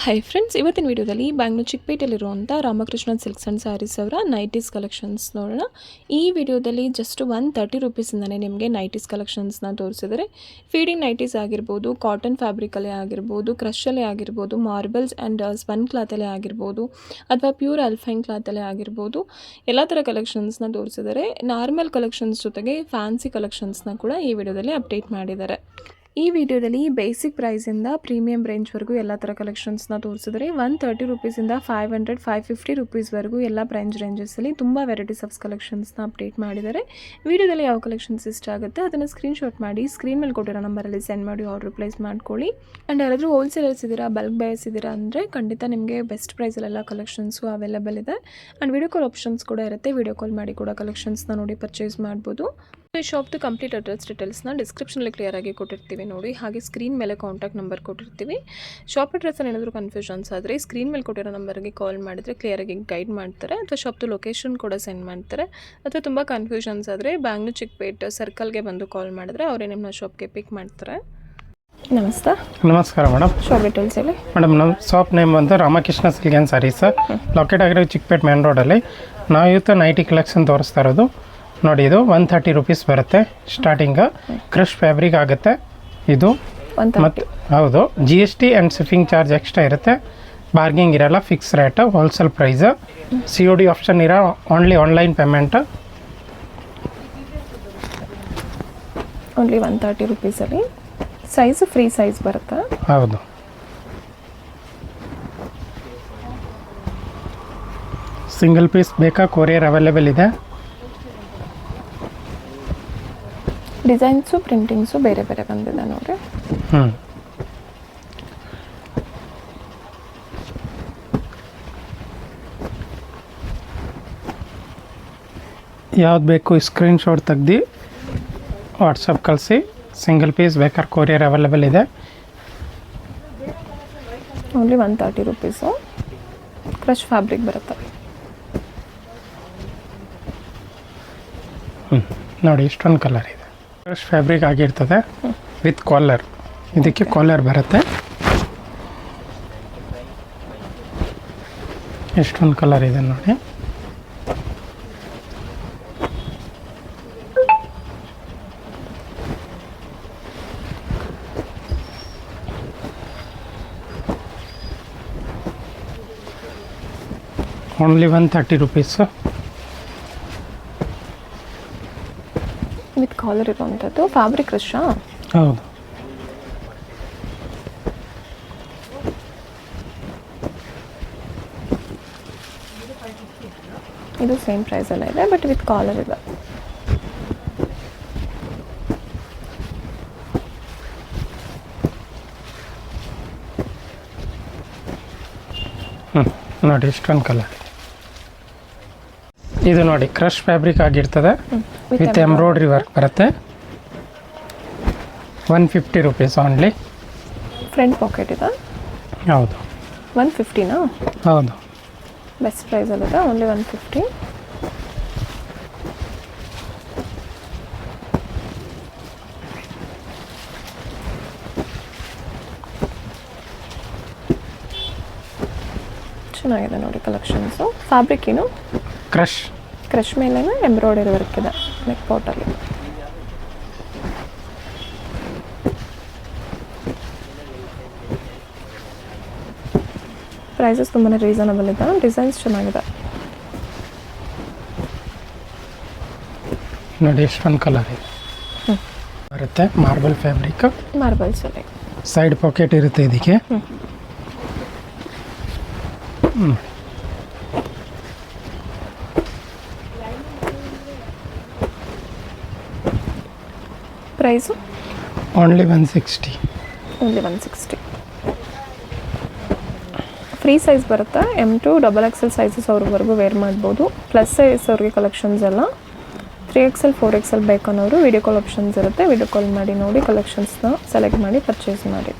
Hi friends, ಇವತ್ತಿನ ವಿಡಿಯೋದಲ್ಲಿ Bangalore ಚಿಕ್ಕಪೇಟೆಯಲ್ಲಿರುವಂಥ Ramakrishna silks and saris ಅವರ ನೈಟೀಸ್ ಕಲೆಕ್ಷನ್ಸ್ ನೋಡೋಣ. ಈ ವಿಡಿಯೋದಲ್ಲಿ ಜಸ್ಟ್ 130 ರುಪೀಸಿಂದನೇ ನಿಮಗೆ ನೈಟೀಸ್ ಕಲೆಕ್ಷನ್ಸ್ನ ತೋರಿಸಿದರೆ ಫೀಡಿಂಗ್ ನೈಟೀಸ್ ಆಗಿರ್ಬೋದು, ಕಾಟನ್ ಫ್ಯಾಬ್ರಿಕಲ್ಲೇ ಆಗಿರ್ಬೋದು, ಕ್ರಷಲ್ಲೇ ಆಗಿರ್ಬೋದು, ಮಾರ್ಬಲ್ಸ್ ಆ್ಯಂಡ್ ಸ್ಪನ್ ಕ್ಲಾತಲ್ಲೇ ಆಗಿರ್ಬೋದು, ಅಥವಾ ಪ್ಯೂರ್ ಅಲ್ಫೈನ್ ಕ್ಲಾತಲ್ಲೇ ಆಗಿರ್ಬೋದು, ಎಲ್ಲ ಥರ ಕಲೆಕ್ಷನ್ಸ್ನ ತೋರಿಸಿದರೆ ನಾರ್ಮಲ್ ಕಲೆಕ್ಷನ್ಸ್ ಜೊತೆಗೆ ಫ್ಯಾನ್ಸಿ ಕಲೆಕ್ಷನ್ಸ್ನ ಕೂಡ ಈ ವಿಡಿಯೋದಲ್ಲಿ ಅಪ್ಡೇಟ್ ಮಾಡಿದ್ದಾರೆ. ಈ ವಿಡಿಯೋದಲ್ಲಿ ಬೇಸಿಕ್ ಪ್ರೈಸಿಂದ ಪ್ರೀಮಿಯಂ ರೇಂಜ್ವರೆಗೂ ಎಲ್ಲ ಥರ ಕಲೆಕ್ಷನ್ಸ್ನ ತೋರಿಸಿದರೆ 130 ರುಪೀಸಿಂದ 500-550 ರುಪೀಸ್ವರೆಗೂ ಎಲ್ಲ ಪ್ರೈಸ್ ರೇಂಜಸ್ಸಲ್ಲಿ ತುಂಬ ವೆರೈಟೀಸ್ ಆಫ್ ಕಲೆಕ್ಷನ್ಸ್ನ ಅಪ್ಡೇಟ್ ಮಾಡಿದ್ದಾರೆ. ವಿಡಿಯೋದಲ್ಲಿ ಯಾವ ಕಲೆಕ್ಷನ್ಸ್ ಇಷ್ಟ ಆಗುತ್ತೆ ಅದನ್ನು ಸ್ಕ್ರೀನ್ಶಾಟ್ ಮಾಡಿ ಸ್ಕ್ರೀನ್ ಮೇಲೆ ಕೊಟ್ಟಿರೋ ನಂಬರಲ್ಲಿ ಸೆಂಡ್ ಮಾಡಿ ಆರ್ಡರ್ ಪ್ಲೇಸ್ ಮಾಡ್ಕೊಳ್ಳಿ. ಆ್ಯಂಡ್ ಯಾರಾದರೂ ಹೋಲ್ಸೇಲರ್ಸ್ ಇದ್ದೀರಾ, ಬಲ್ಕ್ ಬಯರ್ಸ್ ಇದ್ದೀರಾ ಅಂದರೆ ಖಂಡಿತ ನಿಮಗೆ ಬೆಸ್ಟ್ ಪ್ರೈಸಲ್ಲೆಲ್ಲ ಕಲೆಕ್ಷನ್ಸು ಅವೈಲೇಬಲ್ ಇದೆ. ಆ್ಯಂಡ್ ವಿಡಿಯೋ ಕಾಲ್ ಆಪ್ಷನ್ಸ್ ಕೂಡ ಇರುತ್ತೆ. ವಿಡಿಯೋ ಕಾಲ್ ಮಾಡಿ ಕೂಡ ಕಲೆಕ್ಷನ್ಸ್ನ ನೋಡಿ ಪರ್ಚೇಸ್ ಮಾಡ್ಬೋದು. ಈ ಶಾಪ್ದು ಕಂಪ್ಲೀಟ್ ಅಡ್ರೆಸ್ ಡೀಟೇಲ್ಸ್ನ ಡಿಸ್ಕ್ರಿಪ್ಷನಲ್ಲಿ ಕ್ಲಿಯರಾಗಿ ಕೊಟ್ಟಿರ್ತೀವಿ ನೋಡಿ. ಹಾಗೆ ಸ್ಕ್ರೀನ್ ಮೇಲೆ ಕಾಂಟ್ಯಾಕ್ಟ್ ನಂಬರ್ ಕೊಟ್ಟಿರ್ತೀವಿ. ಶಾಪ್ ಅಡ್ರೆಸ್ಸಲ್ಲಿ ಏನಾದರೂ ಕನ್ಫ್ಯೂಷನ್ಸ್ ಆದರೆ ಸ್ಕ್ರೀನ್ ಮೇಲೆ ಕೊಟ್ಟಿರೋ ನಂಬರ್ಗೆ ಕಾಲ್ ಮಾಡಿದರೆ ಕ್ಲಿಯರಾಗಿ ಗೈಡ್ ಮಾಡ್ತಾರೆ, ಅಥವಾ ಶಾಪ್ದು ಲೊಕೇಶನ್ ಕೂಡ ಸೆಂಡ್ ಮಾಡ್ತಾರೆ. ಅಥವಾ ತುಂಬ ಕನ್ಫ್ಯೂಷನ್ಸ್ ಆದರೆ ಬ್ಯಾಂಗ್ಳೂರು ಚಿಕ್ಕಪೇಟೆ ಸರ್ಕಲ್ಗೆ ಬಂದು ಕಾಲ್ ಮಾಡಿದ್ರೆ ಅವರೇ ನಿಮ್ಮ ಶಾಪ್ಗೆ ಪಿಕ್ ಮಾಡ್ತಾರೆ. ನಮಸ್ತೆ. ನಮಸ್ಕಾರ ಮೇಡಮ್. ಶಾಪ್ ಡೀಟೇಲ್ಸ್ ಹೇಳಿ ಮೇಡಮ್. ನಮ್ಮ ಶಾಪ್ ನೇಮ್ ಬಂದು Ramakrishna silk and sarees, locate ಆಗಿರೋ ಚಿಕ್ಕಪೇಟೆ ಮೇನ್ ರೋಡಲ್ಲಿ. ನಾವು ಇವತ್ತು ನೈಟಿ ಕಲೆಕ್ಷನ್ ತೋರಿಸ್ತಾ ಇರೋದು ನೋಡಿ. ಇದು 130 ರುಪೀಸ್ ಬರುತ್ತೆ ಸ್ಟಾರ್ಟಿಂಗ್. ಕ್ರಶ್ ಫ್ಯಾಬ್ರಿಕ್ ಆಗುತ್ತೆ ಇದು. ಮತ್ತು ಹೌದು, GST and shipping charge extra ಇರುತ್ತೆ. ಬಾರ್ಗಿಂಗ್ ಇರೋಲ್ಲ, fix rate, wholesale price. COD option ಇರೋ, ಓನ್ಲಿ ಆನ್ಲೈನ್ ಪೇಮೆಂಟ್. ಓನ್ಲಿ 130 ರುಪೀಸಲ್ಲಿ ಸೈಜ್ ಫ್ರೀ ಸೈಜ್ ಬರುತ್ತೆ. ಹೌದು. ಸಿಂಗಲ್ ಪೀಸ್ ಬೇಕಾ, ಕೊರಿಯರ್ ಅವೈಲೇಬಲ್ ಇದೆ. ಡಿಸೈನ್ಸು ಪ್ರಿಂಟಿಂಗ್ಸು ಬೇರೆ ಬೇರೆ ಬಂದಿದೆ ನೋಡಿ. ಯಾವ್ದು ಬೇಕು ಸ್ಕ್ರೀನ್ಶಾಟ್ ತೆಗ್ದು ವಾಟ್ಸಪ್ ಕಳಿಸಿ. ಸಿಂಗಲ್ ಪೀಸ್ ಬೇಕಾದ್ರೆ ಕೊರಿಯರ್ ಅವೈಲೇಬಲ್ ಇದೆ. Only 130 rupees. ಕ್ರಶ್ ಫ್ಯಾಬ್ರಿಕ್ ಬರುತ್ತೆ ನೋಡಿ. ಇಷ್ಟೊಂದು ಕಲರ್ ಇದೆ. ಕ್ರಶ್ ಫ್ಯಾಬ್ರಿಕ್ ಆಗಿರ್ತದೆ ವಿತ್ ಕಾಲರ್. ಇದಕ್ಕೆ ಕಾಲರ್ ಬರುತ್ತೆ. ಎಷ್ಟೊಂದು ಕಲರ್ ಇದೆ ನೋಡಿ. ಓನ್ಲಿ 130 ರುಪೀಸ್ ವಿತ್ ಕಾಲರ್ ಇರುವಂಥದ್ದು. ಫ್ಯಾಬ್ರಿಕ್ ಕ್ರಶಾ? ಹೌದು. ಇದು ಸೇಮ್ ಪ್ರೈಸಲ್ಲೇ ಇದೆ, ಬಟ್ ವಿತ್ ಕಾಲರ್ ಇದೆ. ನೋಡಿ ಇಷ್ಟೊಂದು ಕಲರ್. ಇದು ನೋಡಿ ಕ್ರಶ್ ಫ್ಯಾಬ್ರಿಕ್ ಆಗಿರ್ತದೆ ವಿತ್ ಎಂಬ್ರಾಯ್ಡ್ರಿ ವರ್ಕ್ ಬರುತ್ತೆ. 150 ರುಪೀಸ್ ಓನ್ಲಿ. ಫ್ರಂಟ್ ಪಾಕೆಟ್ ಇದೆ. ಹೌದು. 150ನಾ? ಹೌದು. ಬೆಸ್ಟ್ ಪ್ರೈಸಲ್ಲಿದೆ. ಓನ್ಲಿ 150. ಚೆನ್ನಾಗಿದೆ ನೋಡಿ ಕಲೆಕ್ಷನ್ಸು. ಫ್ಯಾಬ್ರಿಕ್ ಏನು? ಕ್ರಶ್. ಕ್ರಶ್ ಮೇಲೆ ಎಂಬ್ರಾಯ್ಡರಿ ವರ್ಕ್ ಇದೆ ನೆಕ್ ಪಾಟಲ್ಲಿ. ಪ್ರೈಸಸ್ ತುಂಬಾ ರೀಸನಬಲ್ ಇದೆ. ಡಿಸೈನ್ಸ್ ಚೆನ್ನಾಗಿದೆ ನೋಡಿ. ಎಷ್ಟೊಂದು ಕಲರ್ ಇದೆ ಬರುತ್ತೆ. ಮಾರ್ಬಲ್ ಫ್ಯಾಬ್ರಿಕ್, ಮಾರ್ಬಲ್ಸಲ್ಲಿ ಸೈಡ್ ಪಾಕೆಟ್ ಇರುತ್ತೆ ಇದಕ್ಕೆ. Price only 160. Only 160. Free size ಬರುತ್ತೆ. M to XXL ಸೈಜಸ್ ಅವ್ರವರೆಗೂ ವೇರ್ ಮಾಡ್ಬೋದು. ಪ್ಲಸ್ ಸೈಜ್ ಅವ್ರಿಗೆ ಕಲೆಕ್ಷನ್ಸ್ ಎಲ್ಲ 3XL 4XL ಬೇಕನ್ನೋರು ವಿಡಿಯೋ ಕಾಲ್ ಆಪ್ಷನ್ಸ್ ಇರುತ್ತೆ. ವಿಡಿಯೋ ಕಾಲ್ ಮಾಡಿ ನೋಡಿ ಕಲೆಕ್ಷನ್ಸ್ನ ಸೆಲೆಕ್ಟ್ ಮಾಡಿ ಪರ್ಚೇಸ್ ಮಾಡಿ.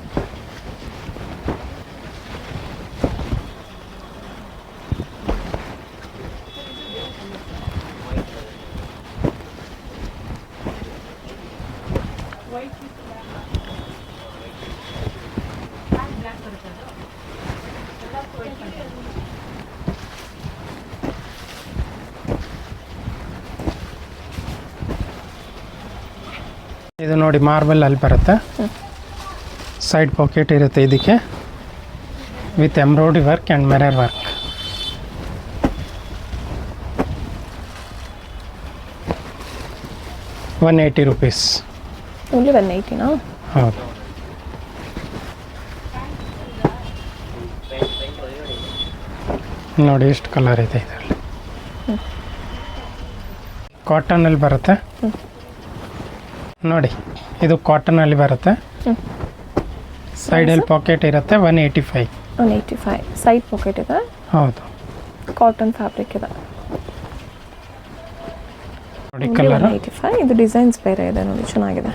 ಇದು ನೋಡಿ ಮಾರ್ಬಲ್ ಅಲ್ಲಿ ಬರುತ್ತೆ, ಸೈಡ್ ಪಾಕೆಟ್ ಇರುತ್ತೆ ಇದಕ್ಕೆ, with embroidery work and mirror work. ₹180. Only 180ನಾ? ಹೌದು. ನೋಡಿ ಎಷ್ಟು ಕಲರ್ ಇದೆ ಇದರಲ್ಲಿ. ಕಾಟನಲ್ಲಿ ಬರುತ್ತೆ ನೋಡಿ, ಇದು ಕಾಟನಲ್ಲಿ ಬರುತ್ತೆ, ಸೈಡಲ್ಲಿ ಪಾಕೆಟ್ ಇರುತ್ತೆ. 185. 185 ಸೈಡ್ ಪಾಕೆಟ್ ಇದೆ. ಹೌದು, ಕಾಟನ್ ಫ್ಯಾಬ್ರಿಕ್ ಇದೆ. ನೋಡಿ ಕಲರ್ 185. ಇದು ಡಿಸೈನ್ಸ್ ಬೇರೆ ಇದೆ ನೋಡಿ, ಚೆನ್ನಾಗಿದೆ.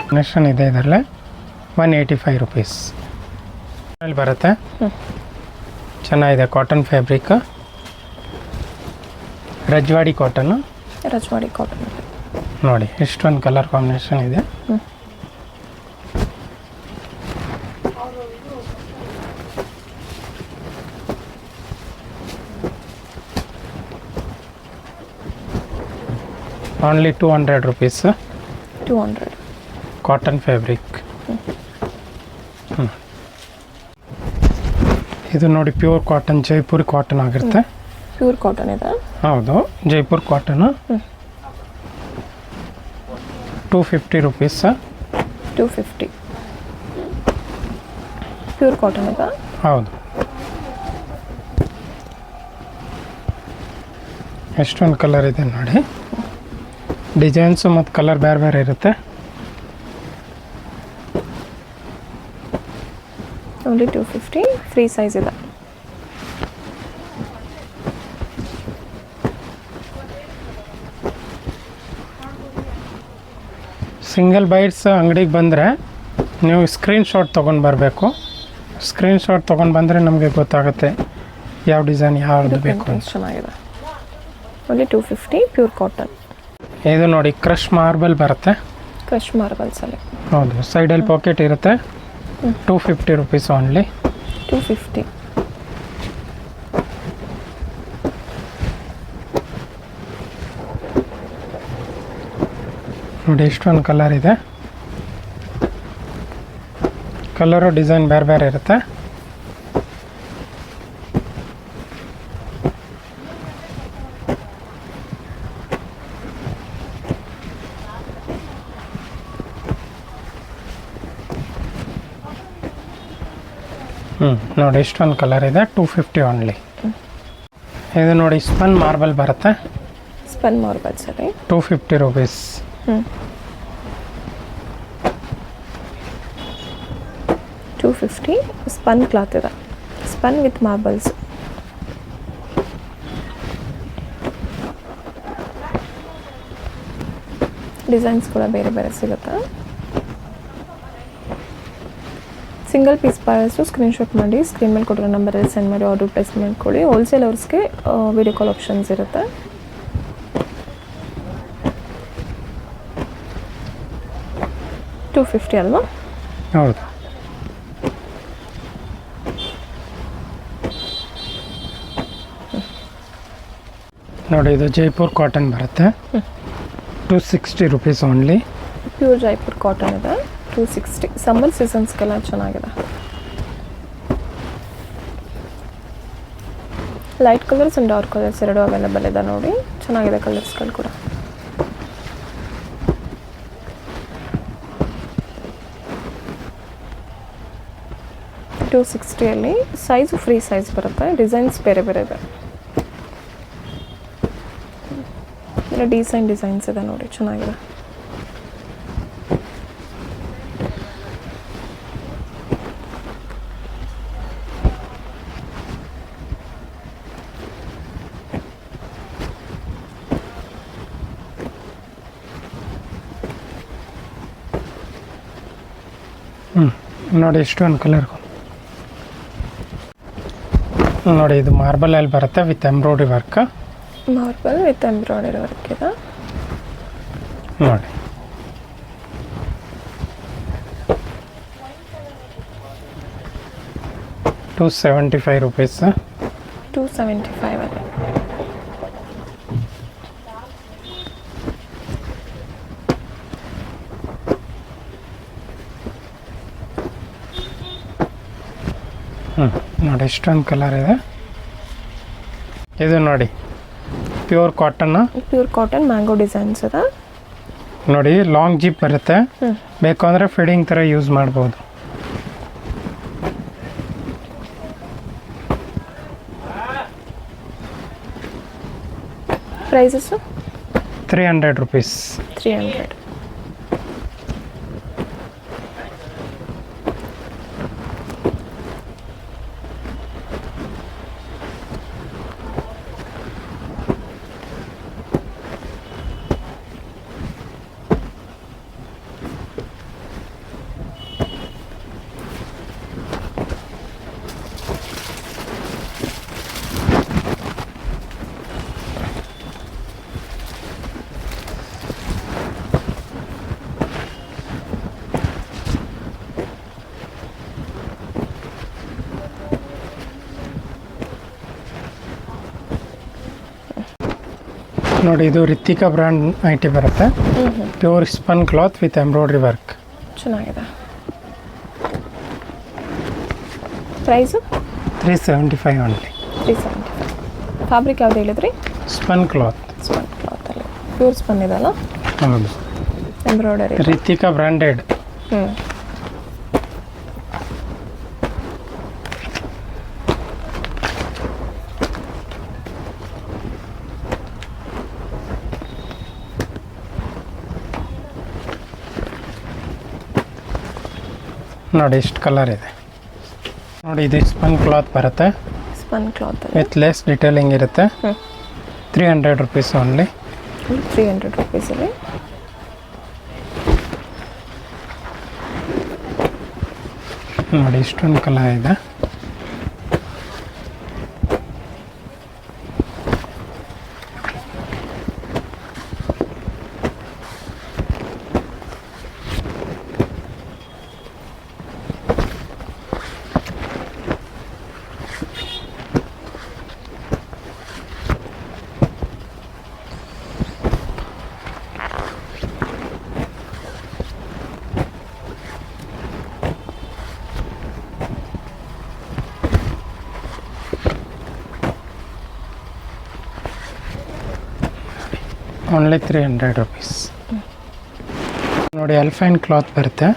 ಕಾಂಬಿನೇಷನ್ ಇದೆ ಇದರಲ್ಲೇ. ₹185 ಅಲ್ಲಿ ಬರುತ್ತೆ. ಚೆನ್ನಾಗಿದೆ, cotton fabric, Rajwadi cotton. Rajwadi cotton ನೋಡಿ ಎಷ್ಟೊಂದು ಕಲರ್ ಕಾಂಬಿನೇಷನ್ ಇದೆ. ಓನ್ಲಿ ₹200. 200 cotton fabric. ಇದು ನೋಡಿ ಪ್ಯೂರ್ ಕಾಟನ್, ಜೈಪುರ್ ಕಾಟನ್ ಆಗಿರುತ್ತೆ. ಪ್ಯೂರ್ ಕಾಟನ್ ಇದೆ. ಹೌದು, ಜೈಪುರ್ ಕಾಟನ್. ₹250. 250 ಪ್ಯೂರ್ ಕಾಟನ್ ಇದೆ. ಹೌದು, ಎಷ್ಟೊಂದು ಕಲರ್ ಇದೆ ನೋಡಿ. ಡಿಸೈನ್ಸು ಮತ್ತು ಕಲರ್ ಬೇರೆ ಬೇರೆ ಇರುತ್ತೆ. ಓನ್ಲಿ 250 ಫ್ರೀ ಸೈಜ್ ಇದೆ. ಸಿಂಗಲ್ ಬೈಟ್ಸ್ ಅಂಗಡಿಗೆ ಬಂದರೆ ನೀವು ಸ್ಕ್ರೀನ್ಶಾಟ್ ತೊಗೊಂಡು ಬರಬೇಕು. ಸ್ಕ್ರೀನ್ಶಾಟ್ ತೊಗೊಂಡು ಬಂದರೆ ನಮಗೆ ಗೊತ್ತಾಗುತ್ತೆ ಯಾವ ಡಿಸೈನ್ ಯಾವುದು ಬೇಕು ಅಂತ. ಚೆನ್ನಾಗಿದೆ. Only 250 pure cotton. ಇದು ನೋಡಿ ಕ್ರಶ್ ಮಾರ್ಬಲ್ ಬರುತ್ತೆ. ಕ್ರಶ್ ಮಾರ್ಬಲ್ಸಲ್ಲಿ. ಹೌದು, ಸೈಡಲ್ಲಿ ಪಾಕೆಟ್ ಇರುತ್ತೆ. ₹250 ಓನ್ಲಿ. 250 ನೋಡಿ ಎಷ್ಟೊಂದು ಕಲರ್ ಇದೆ. ಕಲರು ಡಿಸೈನ್ ಬೇರೆ ಬೇರೆ ಇರುತ್ತೆ. ನೋಡಿ ಎಷ್ಟೊಂದು ಕಲರ್ ಇದೆ. 250 ಓನ್ಲಿ. ಇದು ನೋಡಿ ಸ್ಪನ್ ಮಾರ್ಬಲ್ ಬರುತ್ತೆ. ಸ್ಪನ್ ಮಾರ್ಬಲ್ ಸರಿ. ₹250. $250 ಸ್ಪನ್ ಕ್ಲಾತ್ ಇದೆ. Spun with marbles. ಡಿಸೈನ್ಸ್ ಕೂಡ ಬೇರೆ ಬೇರೆ ಸಿಗುತ್ತೆ. ಸಿಂಗಲ್ ಪೀಸ್ ಬಾಯರ್ಸು ಸ್ಕ್ರೀನ್ಶಾಟ್ ಮಾಡಿ ಸ್ಕ್ರೀನ್ ಮೇಲೆ ಕೊಟ್ಟಿರೋ ನಂಬರಲ್ಲಿ ಸೆಂಡ್ ಮಾಡಿ ಆರ್ಡರ್ ಪ್ಲೇಸ್ ಮಾಡ್ಕೊಳ್ಳಿ. ಹೋಲ್ಸೇಲ್ ಅವ್ರಿಗೆ ವಿಡಿಯೋ ಕಾಲ್ ಆಪ್ಷನ್ಸ್ ಇರುತ್ತೆ. $250 ಅಲ್ವಾ? ಹೌದು. ನೋಡಿ ಇದು ಜೈಪುರ್ ಕಾಟನ್ ಬರುತ್ತೆ. ₹260 ಓನ್ಲಿ. ಪ್ಯೂರ್ ಜೈಪುರ್ ಕಾಟನ್ ಇದೆ. 260 ಸಮ್ಮರ್ ಸೀಸನ್ಸ್ಗೆಲ್ಲ ಚೆನ್ನಾಗಿದೆ. Light colours and dark colours ಎರಡು ಅವೈಲೇಬಲ್ ಇದೆ ನೋಡಿ. ಚೆನ್ನಾಗಿದೆ ಕಲರ್ಸ್ಗಳು ಕೂಡ. $260 ಸೈಜು ಫ್ರೀ ಸೈಜ್ ಬರುತ್ತೆ. ಡಿಸೈನ್ಸ್ ಬೇರೆ ಬೇರೆ ಇದೆ. ಡಿಸೈನ್ಸ್ ಇದೆ ನೋಡಿ, ಚೆನ್ನಾಗಿದೆ. ನೋಡಿ ಎಷ್ಟೊಂದು ಕಲರ್. ನೋಡಿ ಇದು ಮಾರ್ಬಲಲ್ಲಿ ಬರುತ್ತೆ with embroidery work. Marble with embroidery work ಇದೆ ನೋಡಿ. ₹275. 275 ಅಲ್ಲಿ. ನೋಡಿ ಇಷ್ಟೊಂದು ಕಲರ್ ಇದೆ. ಇದು ನೋಡಿ pure cotton. Pure cotton mango designs ಇದೆ ನೋಡಿ. ಲಾಂಗ್ ಜಿಪ್ ಬರುತ್ತೆ, ಬೇಕು ಅಂದರೆ ಫಿಡಿಂಗ್ ಥರ ಯೂಸ್ ಮಾಡ್ಬೋದು. ಪ್ರೈಸಸ್ ₹300. 300. ನೋಡಿ ಇದು ರಿತಿಕಾ ಬ್ರ್ಯಾಂಡ್ ಐಟಿ ಬರುತ್ತೆ. Pure spun cloth with embroidery work. ಚೆನ್ನಾಗಿದೆ. Price $375 only. 375. ಫ್ಯಾಬ್ರಿಕ್ ಯಾವ್ದು ಹೇಳಿದ್ರಿ? Spun cloth. ಸ್ಪನ್ ಕ್ಲಾತಲ್ಲಿ ಪ್ಯೂರ್ ಸ್ಪನ್ ಇದಲ್ಲ, ಹೌದು. ಎಂಬ್ರಾಯ್ಡರಿ. ರಿತಿಕಾ ಬ್ರ್ಯಾಂಡೆಡ್. ನೋಡಿ ಇಷ್ಟು ಕಲರ್ ಇದೆ. ನೋಡಿ ಇದು ಸ್ಪನ್ ಕ್ಲಾತ್ ಬರುತ್ತೆ, spun cloth with less detailing ಇರುತ್ತೆ. ₹300 ಓನ್ಲಿ. 300 ರೂಪೀಸಲ್ಲಿ. ನೋಡಿ ಇಷ್ಟೊಂದು ಕಲರ್ ಇದೆ. ಓನ್ಲಿ ₹300. ನೋಡಿ ಅಲ್ಫೈನ್ ಕ್ಲಾತ್ ಬರುತ್ತೆ,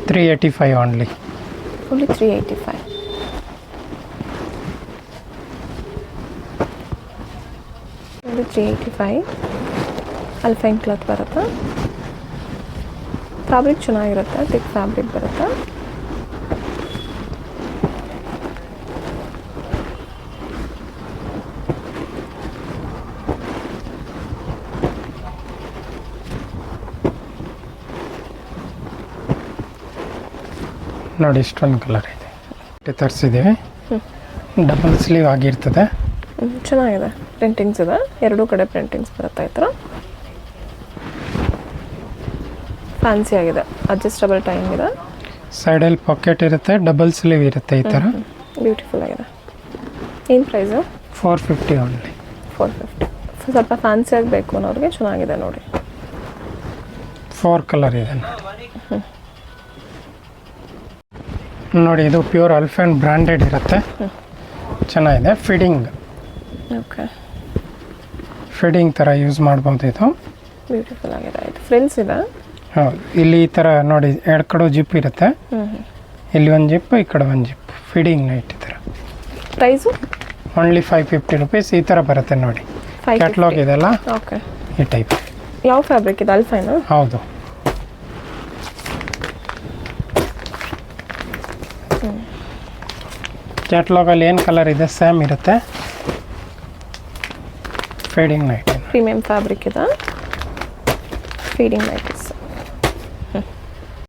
385 only. Only 385. Only 385. Alpine cloth ಬರುತ್ತೆ. ಫ್ಯಾಬ್ರಿಕ್ ಚೆನ್ನಾಗಿರುತ್ತೆ, ಥಿಕ್ ಫ್ಯಾಬ್ರಿಕ್ ಬರುತ್ತೆ. ನೋಡಿ ಇಷ್ಟೊಂದು ಕಲರ್ ಇದೆ. ತರಿಸಿದ್ದೀವಿ, ಡಬಲ್ ಸ್ಲೀವ್ ಆಗಿರ್ತದೆ. ಚೆನ್ನಾಗಿದೆ. ಪ್ರಿಂಟಿಂಗ್ಸ್ ಇದೆ, ಎರಡೂ ಕಡೆ ಪ್ರಿಂಟಿಂಗ್ಸ್ ಬರುತ್ತೆ. ಈ ಥರ ಫ್ಯಾನ್ಸಿ ಆಗಿದೆ, ಅಡ್ಜಸ್ಟಬಲ್ ಟೈಮ್ ಇದೆ. ಸೈಡಲ್ಲಿ ಪಾಕೆಟ್ ಇರುತ್ತೆ, ಡಬಲ್ ಸ್ಲೀವ್ ಇರುತ್ತೆ. ಈ ಥರ ಬ್ಯೂಟಿಫುಲ್ ಆಗಿದೆ. ಏನು ಪ್ರೈಸು? $450 ಓನ್ಲಿ. 450. ಸ್ವಲ್ಪ ಫ್ಯಾನ್ಸಿ ಆಗಬೇಕು ಅನ್ನೋರಿಗೆ ಚೆನ್ನಾಗಿದೆ ನೋಡಿ. 4 ಕಲರ್ ಇದೆ ನೋಡಿ. ನೋಡಿ ಇದು ಪ್ಯೂರ್ ಅಲ್ಫೈನ್ ಬ್ರ್ಯಾಂಡೆಡ್ ಇರುತ್ತೆ, ಚೆನ್ನಾಗಿದೆ. ಫಿಡಿಂಗ್, ಓಕೆ, ಫಿಡಿಂಗ್ ಥರ ಯೂಸ್ ಮಾಡ್ಬೋದು. ಇದು ಬ್ಯೂಟಿಫುಲ್ ಆಗಿದೆ. ಇದು ಫ್ರಿಲ್ಸ್ ಇದೆ. ಹೌದು, ಇಲ್ಲಿ ಈ ಥರ ನೋಡಿ ಎರಡು ಕಡೆ ಜಿಪ್ ಇರುತ್ತೆ. ಇಲ್ಲಿ ಒಂದು ಜಿಪ್, ಈ ಕಡೆ ಒಂದು ಜಿಪ್. ಫಿಡಿಂಗ್ ನೈಟ್ ಈ ಥರ. Price only $550. ಈ ಥರ ಬರುತ್ತೆ ನೋಡಿ. ಕ್ಯಾಟ್ಲಾಗ್ ಇದೆಲ್ಲ ಓಕೆ, ಈ ಟೈಪ್. ಯಾವ ಫ್ಯಾಬ್ರಿಕ್ ಇದೆ? ಅಲ್ಫೈನು? ಹೌದು. ಕ್ಯಾಟ್ಲಾಗಲ್ಲಿ ಏನು ಕಲರ್ ಇದೆ ಸೇಮ್ ಇರುತ್ತೆ. ಫೀಡಿಂಗ್ ನೈಟ್, ಪ್ರೀಮಿಯಂ ಫ್ಯಾಬ್ರಿಕ್ ಇದೆ. Feeding night.